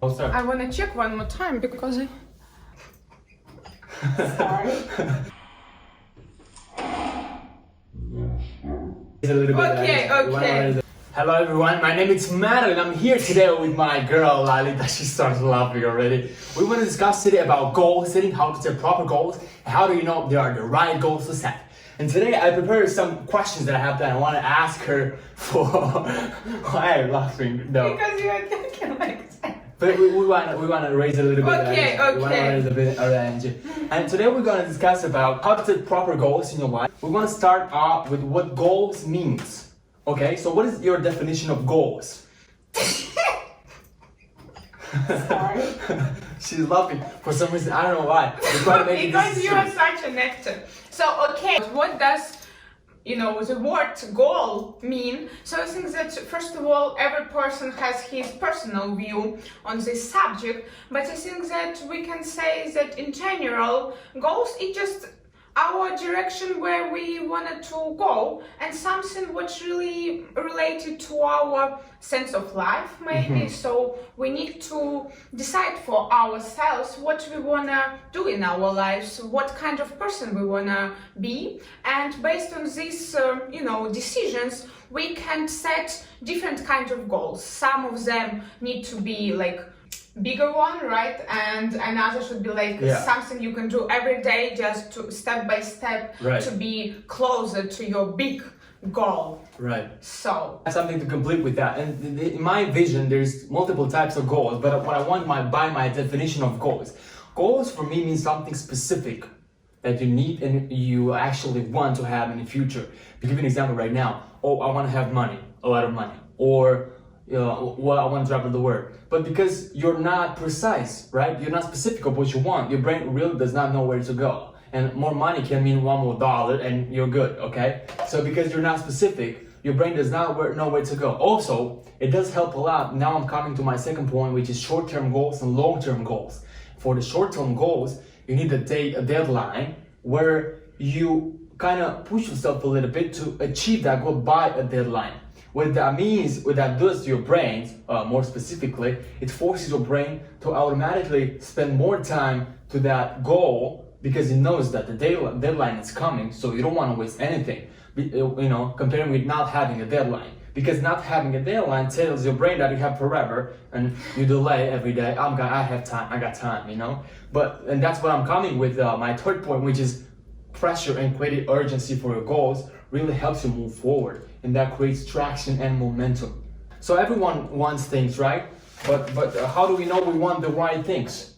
Oh, sorry. I want to check one more time because I... Sorry. Okay. Hello everyone, my name is Malita and I'm here today with my girl Malita. She starts laughing already. We want to discuss today about goal setting, how to set proper goals, and how do you know they are the right goals to set. And today I prepared some questions that I have that I want to ask her for. Why are you laughing? No. Because you are thinking like that. But we want to raise a little bit of Okay, energy. We want to raise a bit of energy. And today we're going to discuss about how to set proper goals in your life. We want to start off with what goals means. Okay, so what is your definition of goals? Sorry. She's laughing for some reason. I don't know why. Because you are such an actor. So, okay, what does, the word goal mean? So I think that, first of all, every person has his personal view on this subject, but I think that we can say that in general, goals is just our direction where we wanted to go and something what's really related to our sense of life maybe. So we need to decide for ourselves what we want to do in our lives, what kind of person we want to be, and based on these decisions we can set different kinds of goals. Some of them need to be like bigger one, right? And another should be like something you can do every day, just to step by step, to be closer to your big goal. Right. So something to complete with that. And in my vision, there's multiple types of goals. But what I want by my definition of goals for me means something specific that you need and you actually want to have in the future. To give you an example right now, I want to have money, a lot of money, or I want to travel the world. But because you're not precise, right? You're not specific of what you want. Your brain really does not know where to go. And more money can mean $1 more and you're good, okay? So because you're not specific, your brain does not know where to go. Also, it does help a lot. Now I'm coming to my second point, which is short-term goals and long-term goals. For the short-term goals, you need a deadline where you kind of push yourself a little bit to achieve that goal by a deadline. What that means, what that does to your brain, more specifically, it forces your brain to automatically spend more time to that goal because it knows that the deadline is coming, so you don't want to waste anything. Comparing with not having a deadline. Because not having a deadline tells your brain that you have forever and you delay every day. I have time, I got time, and that's what I'm coming with my third point, which is pressure and creating urgency for your goals really helps you move forward, and that creates traction and momentum. So everyone wants things, right? But how do we know we want the right things?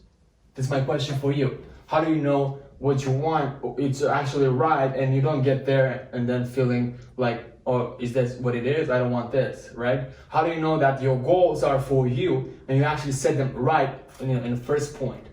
That's my question for you. How do you know what you want, it's actually right, and you don't get there and then feeling like, oh, is this what it is? I don't want this, right? How do you know that your goals are for you and you actually set them right in the first point?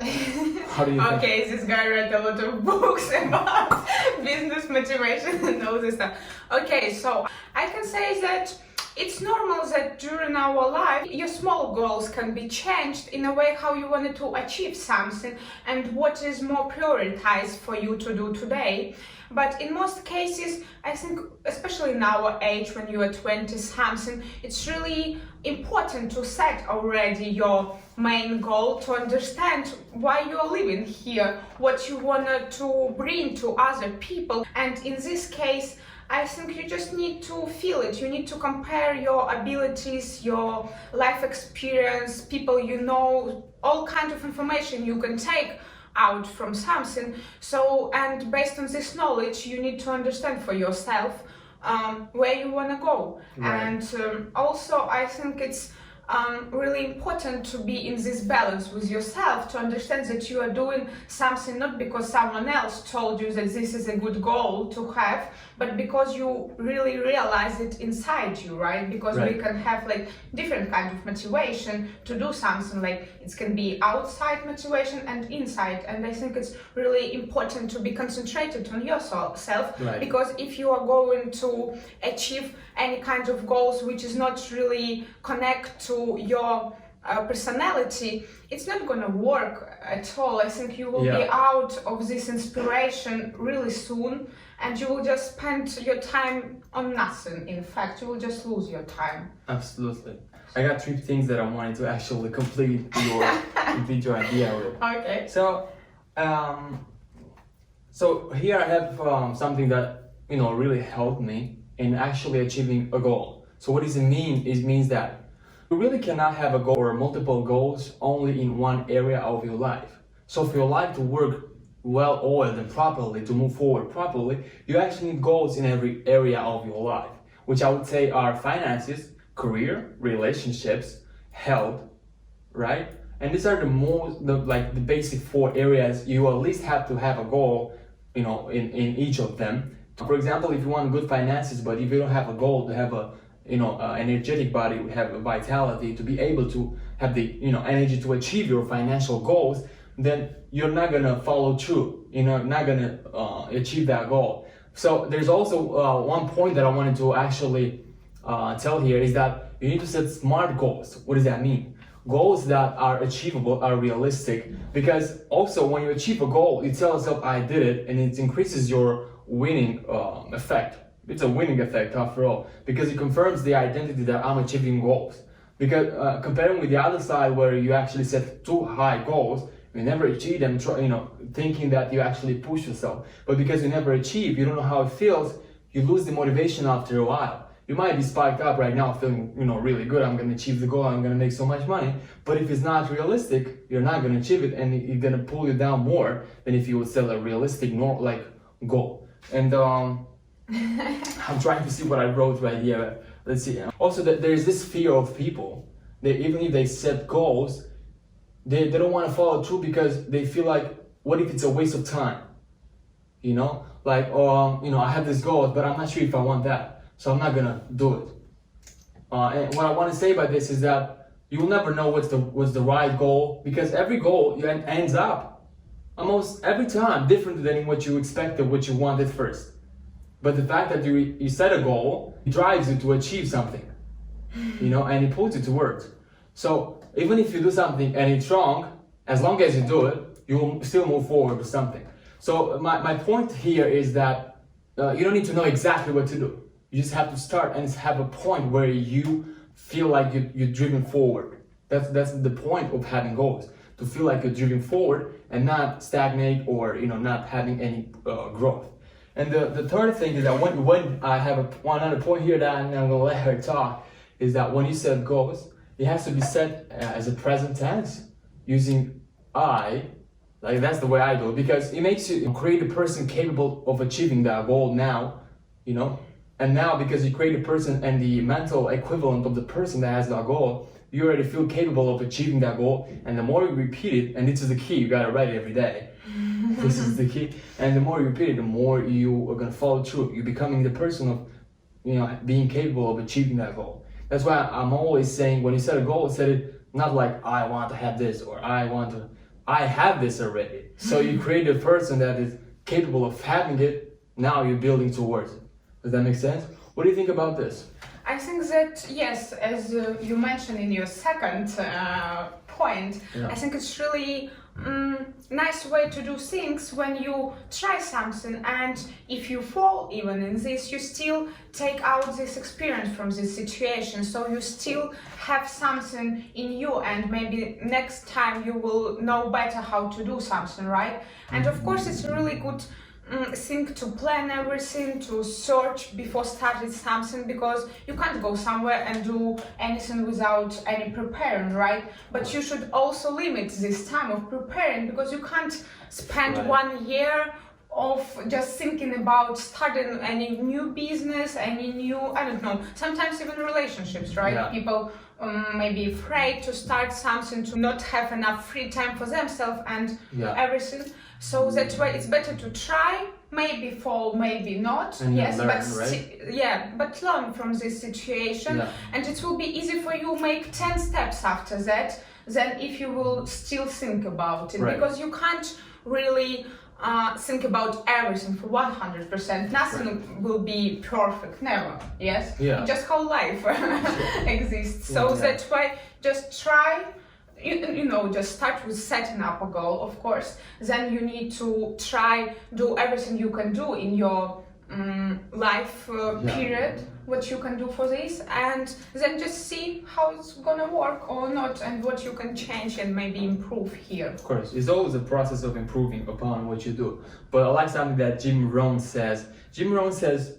How do you think? Okay, this guy read a lot of books about business motivation and all this stuff. Okay, so I can say that it's normal that during our life, your small goals can be changed in a way how you wanted to achieve something and what is more prioritized for you to do today. But in most cases, I think, especially in our age, when you are 20-something, it's really important to set already your main goal, to understand why you are living here, what you want to bring to other people. And in this case, I think you just need to feel it. You need to compare your abilities, your life experience, people you know, all kinds of information you can take out from something. So, and based on this knowledge, you need to understand for yourself where you want to go. Right. And also, I think it's really important to be in this balance with yourself, to understand that you are doing something not because someone else told you that this is a good goal to have, but because you really realize it inside you, right? Because we can have like different kind of motivation to do something, like it can be outside motivation and inside. And I think it's really important to be concentrated on yourself, because if you are going to achieve any kind of goals which is not really connect to your personality, it's not gonna work at all. I think you will be Yeah. out of this inspiration really soon, and you will just spend your time on nothing. In fact, you will just lose your time. Absolutely. I got 3 things that I wanted to actually complete your idea with. Okay. So, so here I have something that really helped me in actually achieving a goal. So what does it mean? It means that you really cannot have a goal or multiple goals only in one area of your life. So for your life to work well oiled and properly, to move forward properly, you actually need goals in every area of your life, which I would say are finances, career, relationships, health, right? And these are the basic 4 areas you at least have to have a goal, in each of them. For example, if you want good finances, but if you don't have a goal to have a energetic body, have a vitality, to be able to have the energy to achieve your financial goals, then you're not gonna follow through. You're not gonna achieve that goal. So there's also one point that I wanted to actually tell here is that you need to set smart goals. What does that mean? Goals that are achievable, are realistic, because also when you achieve a goal, you tell yourself, I did it, and it increases your winning effect. It's a winning effect after all, because it confirms the identity that I'm achieving goals. Because comparing with the other side where you actually set too high goals, you never achieve them, thinking that you actually push yourself. But because you never achieve, you don't know how it feels, you lose the motivation after a while. You might be spiked up right now feeling, really good, I'm gonna achieve the goal, I'm gonna make so much money. But if it's not realistic, you're not gonna achieve it, and it's gonna pull you down more than if you would set a realistic goal. And I'm trying to see what I wrote right here. Let's see. Also, there's this fear of people. Even if they set goals, they don't want to follow through because they feel like, what if it's a waste of time? I have this goal, but I'm not sure if I want that, so I'm not gonna do it. And what I want to say by this is that you will never know what's the right goal, because every goal ends up almost every time different than what you expected, what you wanted first. But the fact that you set a goal drives you to achieve something, and it puts you to work. So even if you do something and it's wrong, as long as you do it, you will still move forward with something. So my point here is that you don't need to know exactly what to do. You just have to start and have a point where you feel like you're driven forward. That's the point of having goals, to feel like you're driven forward and not stagnate or not having any growth. And the third thing is that when I have one other point here that I'm gonna let her talk, is that when you set goals, it has to be set as a present tense using I. Like that's the way I do it, because it makes you create a person capable of achieving that goal now, And now because you create a person and the mental equivalent of the person that has that goal, you already feel capable of achieving that goal. And the more you repeat it, and this is the key, you gotta write it every day. This is the key. And the more you repeat it, the more you are gonna follow through. You're becoming the person of, being capable of achieving that goal. That's why I'm always saying, when you set a goal, set it not like I want to have this or I have this already. So you create a person that is capable of having it. Now you're building towards it. Does that make sense? What do you think about this? I think that, yes, as you mentioned in your second point, Yeah. I think it's really nice way to do things when you try something, and if you fall even in this, you still take out this experience from this situation, so you still have something in you, and maybe next time you will know better how to do something, right? And of course it's a really good thing to plan everything, to search before starting something, because you can't go somewhere and do anything without any preparing, right? But you should also limit this time of preparing, because you can't spend 1 year of just thinking about starting any new business, any new, I don't know, sometimes even relationships, right? Yeah. People may be afraid to start something, to not have enough free time for themselves and everything. So that's why it's better to try, maybe fall, maybe not. And yes, learn, but right? but learn from this situation, and it will be easy for you make 10 steps after that than if you will still think about it, Right. because you can't really think about everything for 100%. Nothing will be perfect, never. Yes. Yeah. Just how life exists. So Yeah. that's why just try. Just start with setting up a goal, of course. Then you need to try do everything you can do in your life period, what you can do for this, and then just see how it's gonna work or not, and what you can change and maybe improve here. Of course, it's always a process of improving upon what you do. But I like something that Jim Rohn says. Jim Rohn says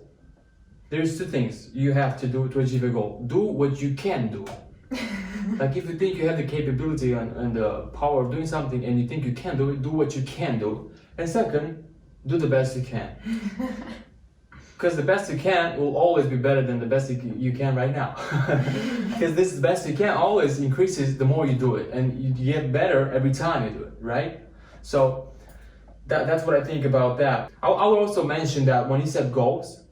there's two things you have to do to achieve a goal. Do what you can do. Like if you think you have the capability and the power of doing something and you think you can do it, do what you can do. And second, do the best you can. Because the best you can will always be better than the best you can right now. Because this best you can always increases the more you do it, and you get better every time you do it, right? So that's what I think about that. I will also mention that when you set goals,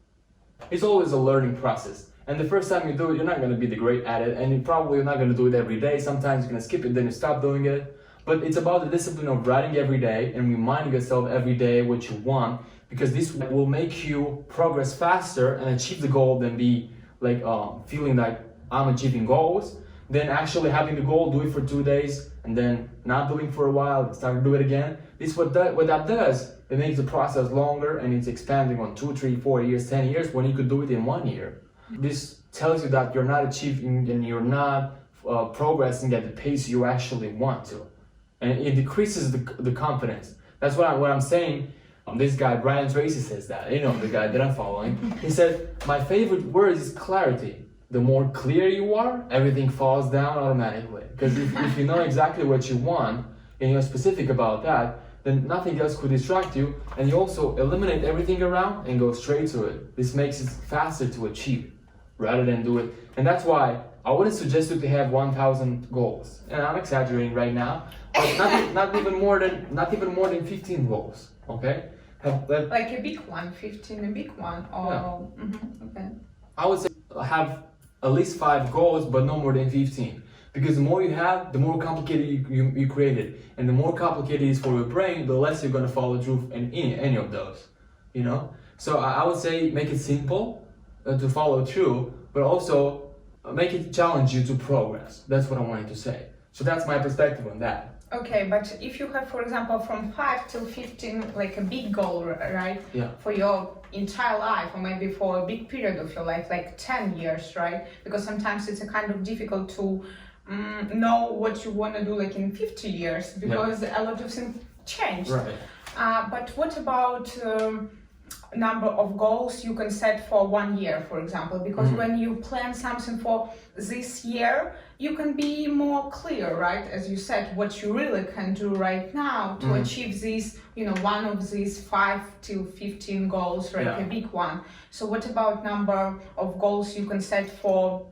it's always a learning process. And the first time you do it, you're not going to be the great at it, and you're probably not going to do it every day. Sometimes you're going to skip it, then you stop doing it. But it's about the discipline of writing every day and reminding yourself every day what you want, because this will make you progress faster and achieve the goal than be like feeling like I'm achieving goals, then actually having the goal, do it for 2 days, and then not doing for a while, start to do it again. This what that does. It makes the process longer, and it's expanding on 2, 3, 4 years, 10 years when you could do it in 1 year. This tells you that you're not achieving and you're not progressing at the pace you actually want to, and it decreases the confidence. That's what I'm saying. This guy Brian Tracy says that, the guy that I'm following. He said, my favorite word is clarity. The more clear you are, everything falls down automatically. Because if you know exactly what you want and you're specific about that, then nothing else could distract you, and you also eliminate everything around and go straight to it. This makes it faster to achieve rather than do it. And that's why I wouldn't suggest you to have 1,000 goals. And I'm exaggerating right now, but not even more than 15 goals. Okay? Like a big one, 15, a big one. Oh, yeah. Okay. I would say have at least 5 goals, but no more than 15. Because the more you have, the more complicated you create it. And the more complicated it is for your brain, the less you're going to follow through in any of those. So I would say make it simple to follow through, but also make it challenge you to progress. That's what I wanted to say. So that's my perspective on that. Okay, but if you have, for example, from 5 till 15, like a big goal, right? Yeah. For your entire life, or maybe for a big period of your life, like 10 years, right? Because sometimes it's a kind of difficult to know what you want to do like in 50 years, because a lot of things changed. Right. But what about number of goals you can set for 1 year, for example? Because when you plan something for this year, you can be more clear, right? As you said, what you really can do right now to achieve this, one of these 5 to 15 goals, right? A big one. So what about number of goals you can set for,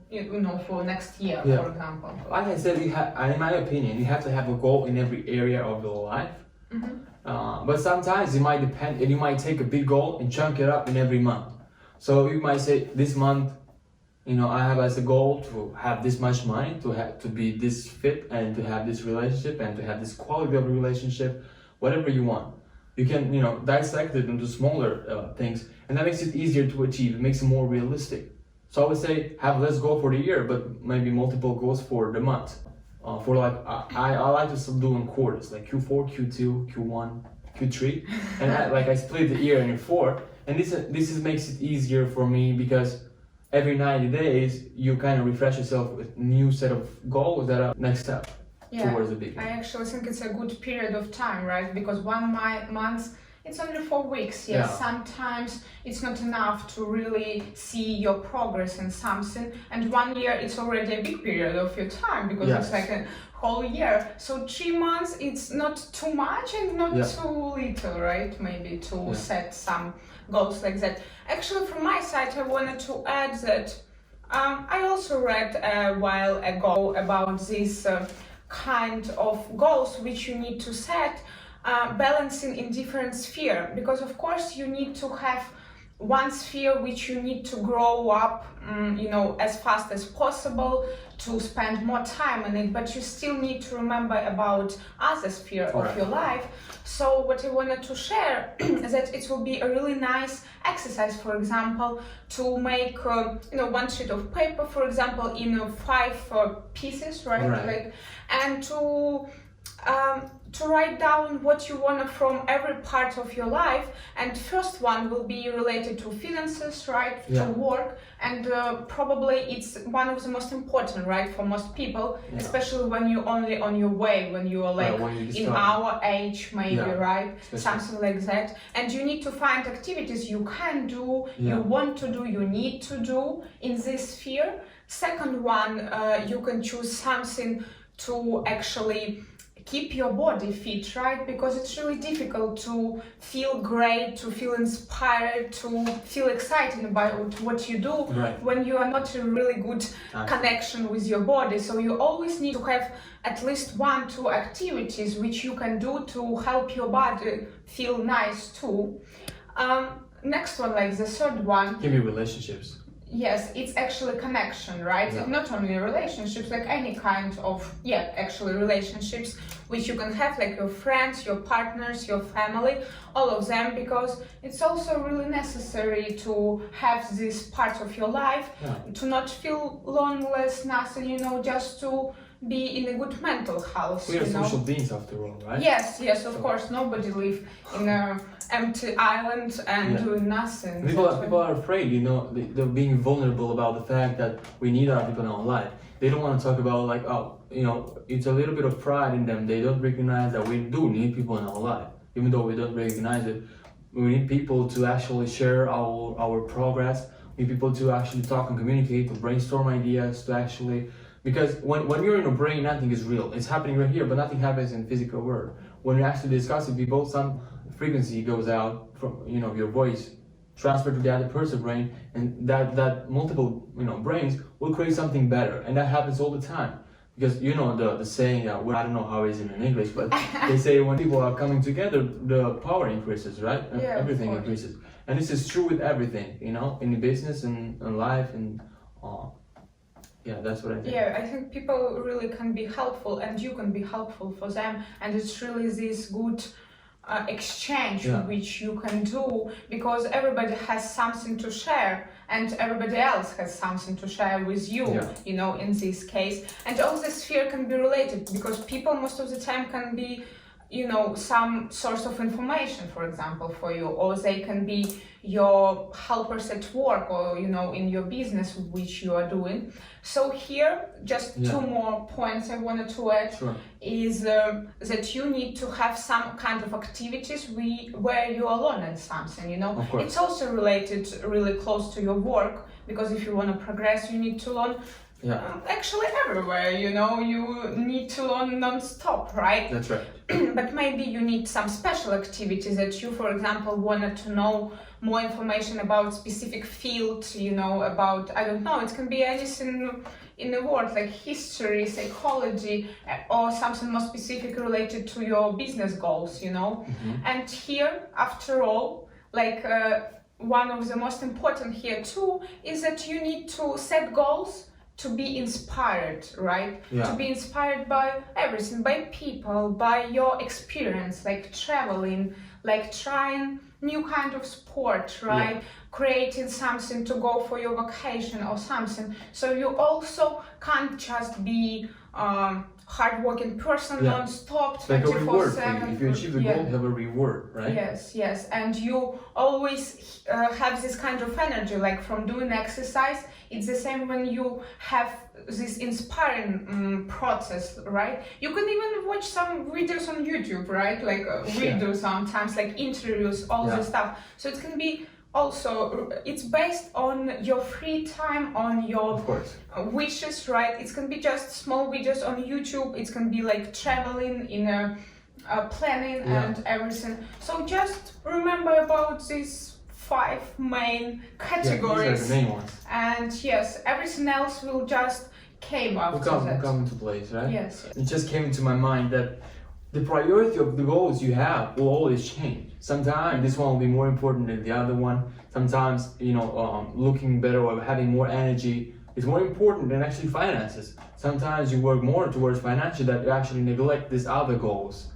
for next year, for example? Like I said, in my opinion, you have to have a goal in every area of your life. But sometimes it might depend, and you might take a big goal and chunk it up in every month. So you might say, this month, I have as a goal to have this much money, to be this fit, and to have this relationship, and to have this quality of a relationship, whatever you want. You can, dissect it into smaller things, and that makes it easier to achieve. It makes it more realistic. So I would say have less goal for the year, but maybe multiple goals for the month. I like to do in quarters, like Q4, Q2, Q1, Q3, and I split the year in 4. And this makes it easier for me, because every 90 days you kind of refresh yourself with new set of goals that are next step towards the big. I actually think it's a good period of time, right? Because 1 month, it's only 4 weeks. Yes, sometimes it's not enough to really see your progress in something, and 1 year it's already a big period of your time, because it's like a whole year. So 3 months, it's not too much and not too little, right? Maybe to set some goals like that. Actually, from my side, I wanted to add that I also read a while ago about this kind of goals which you need to set, balancing in different spheres, because of course you need to have one sphere which you need to grow up, as fast as possible to spend more time in it, but you still need to remember about other sphere of your life. So what I wanted to share is that it will be a really nice exercise, for example, to make one sheet of paper, for example, in 5 pieces, right? And to write down what you want from every part of your life. And first one will be related to finances, right? To work, and probably it's one of the most important, right, for most people, especially when you're only on your way, when you are like in our age, maybe, right? Something like that. And you need to find activities you can do, you want to do, you need to do in this sphere. Second one, you can choose something to actually keep your body fit, right? Because it's really difficult to feel great, to feel inspired, to feel excited about what you do when you are not in a really good connection with your body. So you always need to have at least 1-2 activities which you can do to help your body feel nice too. Next one, like the third one. Give me relationships. Yes, it's actually connection, right? Yeah. Not only relationships, like any kind of, actually relationships which you can have, like your friends, your partners, your family, all of them, because it's also really necessary to have this part of your life, to not feel loneliness, nothing, just to be in a good mental health. We are social beings after all, right? Yes, of course. Nobody live in an empty island and doing nothing. People are afraid, they're being vulnerable about the fact that we need other people in our life. They don't want to talk about like, it's a little bit of pride in them. They don't recognize that we do need people in our life. Even though we don't recognize it, we need people to actually share our progress. We need people to actually talk and communicate, to brainstorm ideas, to actually... Because when you're in a brain, nothing is real. It's happening right here, but nothing happens in physical world. When you actually discuss with people, some frequency goes out from your voice, transferred to the other person's brain, and that multiple brains will create something better, and that happens all the time. Because the saying that I don't know how it is in English, but they say when people are coming together, the power increases, right? Everything increases, and this is true with everything, in business and in life and. That's what I think. I think people really can be helpful, and you can be helpful for them, and it's really this good exchange which you can do, because everybody has something to share, and everybody else has something to share with you, in this case. And all this sphere can be related, because people most of the time can be some source of information, for example, for you, or they can be your helpers at work, or in your business which you are doing. So here, just 2 more points I wanted to add is that you need to have some kind of activities where you are learning something. It's also related really close to your work, because if you want to progress, you need to learn. Actually everywhere, you need to learn non-stop, right? That's right. But maybe you need some special activities that you, for example, wanted to know more information about specific field, about, I don't know, it can be anything in the world, like history, psychology, or something more specific related to your business goals, And here, after all, like one of the most important here too, is that you need to set goals to be inspired, right? To be inspired by everything, by people, by your experience, like traveling, like trying new kind of sport, right? Creating something to go for your vacation or something. So you also can't just be hard-working person non-stop, 24/7. If you achieve the goal, you have a reward, right? Yes. And you always have this kind of energy, like from doing exercise. It's the same when you have this inspiring process, right? You can even watch some videos on YouTube, right? Like we do sometimes, like interviews, all this stuff. So it can be also, it's based on your free time, on your wishes, right? It can be just small videos on YouTube. It can be like traveling in a planning and everything. So just remember about these 5 main categories. These are the main ones. And everything else will just came after that. Come into place, right? Yes. It just came into my mind that the priority of the goals you have will always change. Sometimes this one will be more important than the other one. Sometimes, looking better or having more energy is more important than actually finances. Sometimes you work more towards financial that you actually neglect these other goals.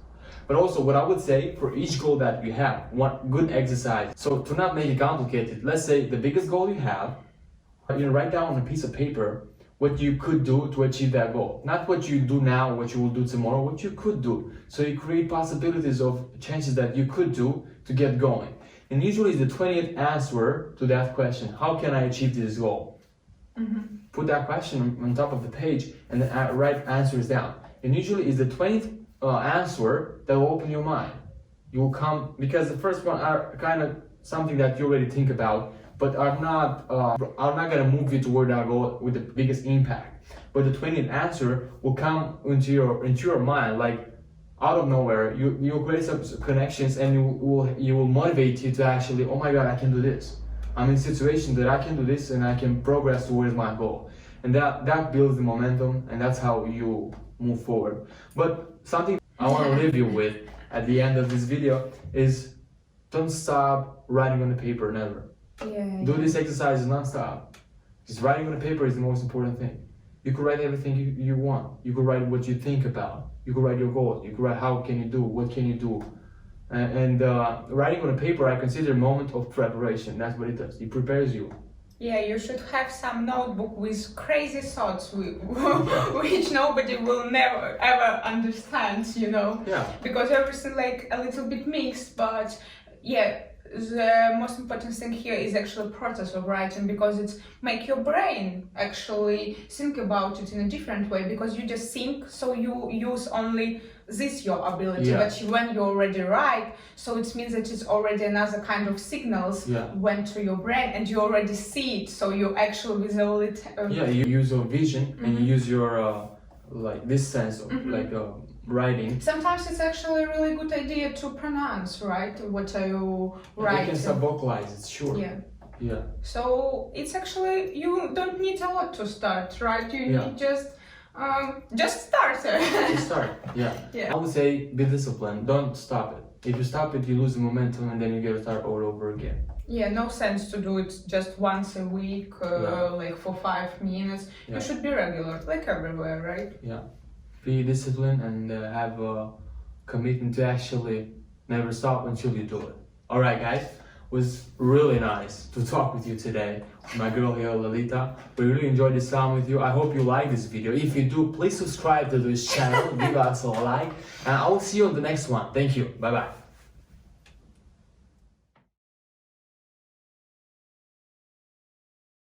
But also what I would say, for each goal that you have, one good exercise. So to not make it complicated, let's say the biggest goal you have, write down on a piece of paper what you could do to achieve that goal. Not what you do now, what you will do tomorrow, what you could do. So you create possibilities of chances that you could do to get going. And usually it's the 20th answer to that question. How can I achieve this goal? Mm-hmm. Put that question on top of the page and then write answers down. And usually it's the 20th answer that will open your mind. You will come, because the first one are kind of something that you already think about, but are not gonna move you toward that goal with the biggest impact. But the 20th answer will come into your mind, like out of nowhere. You'll create some connections, and you will motivate you to actually, oh my God, I can do this. I'm in a situation that I can do this, and I can progress towards my goal. And that builds the momentum, and that's how you move forward. But something I want to leave you with at the end of this video is, don't stop writing on the paper, never. Do this exercise non-stop. Because writing on the paper is the most important thing. You could write everything you want. You could write what you think about. You could write your goals. You could write how can you do, what can you do. And writing on the paper, I consider a moment of preparation. That's what it does. It prepares you. Yeah, you should have some notebook with crazy thoughts which nobody will never ever understand, Yeah. because everything like a little bit mixed. But yeah, the most important thing here is actually process of writing, because it's make your brain actually think about it in a different way, because you just think, so you use only this your ability. Yeah. But when you already write, so it means that it's already another kind of signals went to your brain, and you already see it, so you actually visually you use your vision and you use your this sense of writing. Sometimes it's actually a really good idea to pronounce, right? What are you writing? You can sub-vocalize it, sure. Yeah. So it's actually, you don't need a lot to start, right? You need just start. Just start. Yeah. I would say be disciplined. Don't stop it. If you stop it, you lose the momentum, and then you gotta start all over again. Yeah, no sense to do it just once a week, like for 5 minutes. You should be regular, like everywhere, right? Yeah. Be disciplined and have a commitment to actually never stop until you do it. All right, guys. It was really nice to talk with you today. My girl here, Malita. We really enjoyed this time with you. I hope you like this video. If you do, please subscribe to this channel, give us a like, and I will see you on the next one. Thank you. Bye bye.